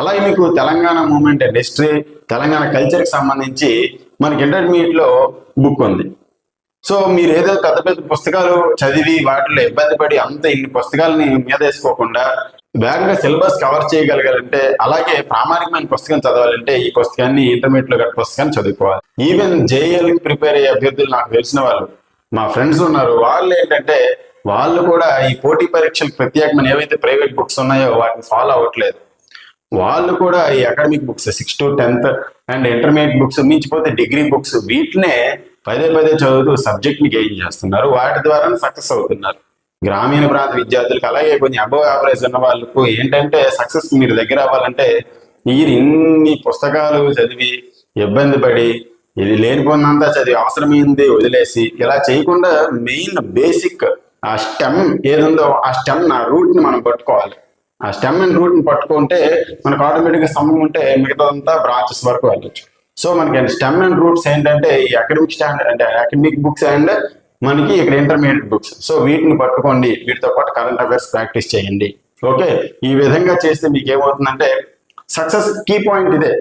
అలాగే మీకు Telangana movement and history, Telangana కల్చర్కి సంబంధించి మనకి ఇంటర్మీడియట్లో బుక్ ఉంది. సో మీరు ఏదో పెద్ద పెద్ద పుస్తకాలు చదివి వాటిలో ఇబ్బంది పడి అంత ఇన్ని పుస్తకాలని మీద వేసుకోకుండా వేగంగా సిలబస్ కవర్ చేయగలగాలంటే, అలాగే ప్రామాణికమైన పుస్తకం చదవాలంటే ఈ పుస్తకాన్ని ఇంటర్మీడియట్ లో గల పుస్తకాన్ని చదువుకోవాలి. ఈవెన్ జేఎల్ ప్రిపేర్ అయ్యే అభ్యర్థులు నాకు తెలిసిన వాళ్ళు, మా ఫ్రెండ్స్ ఉన్నారు, వాళ్ళు ఏంటంటే వాళ్ళు కూడా ఈ పోటీ పరీక్షలకు ప్రత్యేకమైన ఏవైతే ప్రైవేట్ బుక్స్ ఉన్నాయో వాటిని ఫాలో అవ్వట్లేదు. వాళ్ళు కూడా ఈ academic books 6th to 10th and intermediate books, మించిపోతే డిగ్రీ బుక్స్, వీటినే పదే పదే చదువుతూ సబ్జెక్ట్ ని గెయిన్ చేస్తున్నారు. వాటి ద్వారా సక్సెస్ అవుతున్నారు. గ్రామీణ ప్రాంత విద్యార్థులకు, అలాగే కొంచెం అబవ్ యావరేజ్ ఉన్న వాళ్ళకు ఏంటంటే సక్సెస్ మీరు దగ్గర అవ్వాలంటే మీరు ఇన్ని పుస్తకాలు చదివి ఇబ్బంది పడి ఇది లేనిపోయినంతా చదివి అవసరమైంది వదిలేసి ఇలా చేయకుండా మెయిన్ బేసిక్ ఆ స్టెమ్ ఏదుందో ఆ స్టెమ్ నా రూట్ ని మనం పట్టుకోవాలి. ఆ స్టెమ్ అండ్ రూట్ ని పట్టుకుంటే మనకు ఆటోమేటిక్ గా స్తంభం ఉంటే మిగతాదంతా బ్రాంచెస్ వరకు వెళ్ళొచ్చు. సో మనకి స్టెమ్ అండ్ రూట్స్ ఏంటంటే ఈ అకాడమిక్ స్టాండర్డ్ అంటే అకాడమిక్ బుక్స్ అండ్ మనకి ఇక్కడ ఇంటర్మీడియట్ బుక్స్. సో వీటిని పట్టుకోండి, వీటితో పాటు కరెంట్ అఫైర్స్ ప్రాక్టీస్ చేయండి. ఓకే, ఈ విధంగా చేస్తే మీకు ఏమవుతుందంటే సక్సెస్ కీ పాయింట్ ఇదే.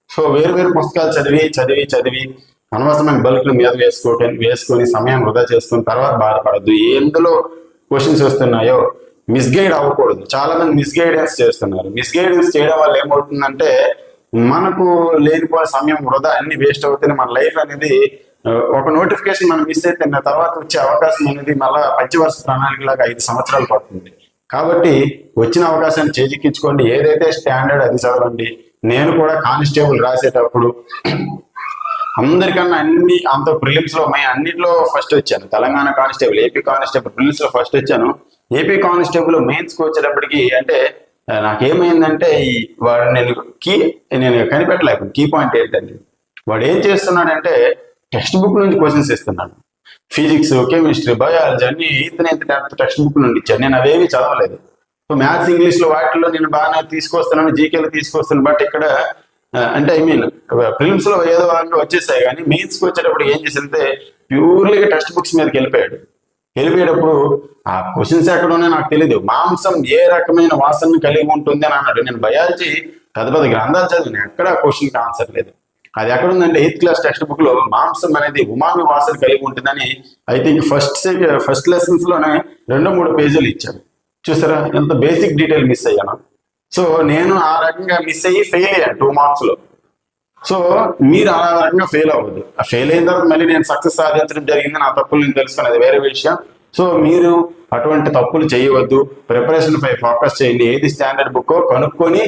సో వేరు పుస్తకాలు చదివి చదివి చదివి అనవసరమైన బల్క్లు మీద వేసుకొని సమయం వృధా చేసుకుని తర్వాత బాధపడద్దు. ఎందులో క్వశ్చన్స్ వస్తున్నాయో మిస్గైడ్ అవ్వకూడదు. చాలా మంది మిస్గైడెన్స్ చేస్తున్నారు. మిస్గైడెన్స్ చేయడం వల్ల ఏమవుతుందంటే మనకు లేనిపోయిన సమయం వృధా, అన్ని వేస్ట్ అవుతుంది. మన లైఫ్ అనేది ఒక నోటిఫికేషన్ మనం మిస్ అయితే తర్వాత వచ్చే అవకాశం అనేది మళ్ళా పంచవర్ష ప్రణాళికలాగా 5 సంవత్సరాలు పడుతుంది. కాబట్టి వచ్చిన అవకాశాన్ని చేజిక్కించుకోండి. ఏదైతే స్టాండర్డ్ అది చదవండి. నేను కూడా కానిస్టేబుల్ రాసేటప్పుడు అందరికన్నా అంత ప్రిలిమ్స్ లో అన్నిట్లో ఫస్ట్ వచ్చాను. Telangana constable, AP constable prelims లో ఫస్ట్ వచ్చాను. ఏపీ కానిస్టేబుల్ మెయిన్స్ కి వచ్చేటప్పటికి అంటే నాకేమైందంటే వాడు నేను కనిపెట్టలేకపోయాను. కీ పాయింట్ ఏంటంటే వాడు ఏం చేస్తున్నాడంటే టెక్స్ట్ బుక్ నుంచి క్వశ్చన్స్ ఇస్తున్నాడు. ఫిజిక్స్, కెమిస్ట్రీ, బయాలజీ అన్ని 8th 9th 10th text book నుండి ఇచ్చాను. నేను అవేవి చదవలేదు. సో మ్యాథ్స్, ఇంగ్లీష్ లో వాటిలో నేను బాగానే తీసుకొస్తున్నాను, జీకేలు తీసుకొస్తున్నాను. బట్ ఇక్కడ అంటే ప్రిలిమ్స్ లో ఏదో వాటిలో వచ్చేసాయి, కానీ మెయిన్స్ కి వచ్చేటప్పుడు ఏం చేసిందంటే ప్యూర్లీగా టెక్స్ట్ బుక్స్ మీదకి వెళ్ళిపోయేటప్పుడు ఆ క్వశ్చన్స్ ఎక్కడ ఉన్నాయో నాకు తెలియదు. మాంసం ఏ రకమైన వాసనను కలిగి ఉంటుంది అని అన్నాడు. నేను బయాలజీ పెద్ద గ్రంథాలు చదివాను, ఎక్కడ క్వశ్చన్కి ఆన్సర్ లేదు. అది ఎక్కడ ఉందంటే 8th క్లాస్ టెక్స్ట్ బుక్ లో మాంసం అనేది ఉమామి వాసన కలిగి ఉంటుందని ఐ థింక్ ఫస్ట్ లెసన్స్ లోనే 2-3 పేజీలు ఇచ్చాడు. చూసారా ఎంత బేసిక్ డీటెయిల్ మిస్ అయ్యాను. సో నేను ఆ రకంగా మిస్ అయ్యి ఫెయిల్ అయ్యాను 2 మార్క్స్ లో. సో మీరు ఆ రకంగా ఫెయిల్ అవ్వద్దు. ఆ ఫెయిల్ అయిన తర్వాత మళ్ళీ నేను సక్సెస్ సాధించడం జరిగింది, నా తప్పులు నేను తెలుసుకుని అది వేరే విషయం. సో మీరు అటువంటి తప్పులు చేయవద్దు. ప్రిపరేషన్ పై ఫోకస్ చేయండి. ఏది స్టాండర్డ్ బుక్కో కనుక్కొని